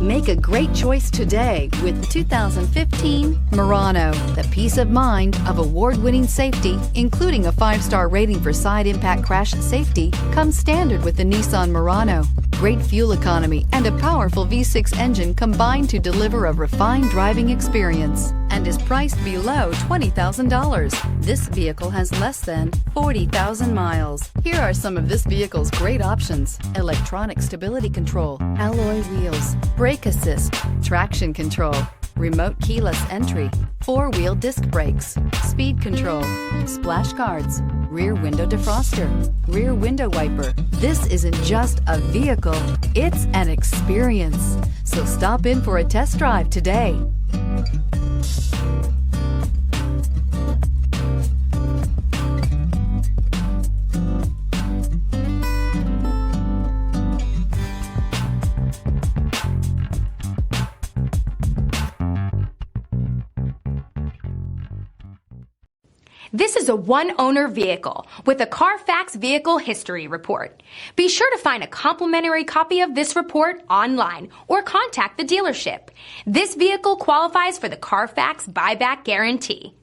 Make a great choice today with the 2015 Murano. The peace of mind of award-winning safety, including a 5-star rating for side impact crash safety, comes standard with the Nissan Murano. Great fuel economy and a powerful V6 engine combine to deliver a refined driving experience and is priced below $20,000. This vehicle has less than 40,000 miles. Here are some of this vehicle's great options: electronic stability control, alloy wheels, brake assist, traction control, remote keyless entry, 4-wheel disc brakes, speed control, splash guards, rear window defroster, rear window wiper. This isn't just a vehicle, it's an experience. So stop in for a test drive today. This is a one-owner vehicle with a Carfax Vehicle History Report. Be sure to find a complimentary copy of this report online or contact the dealership. This vehicle qualifies for the Carfax Buyback Guarantee.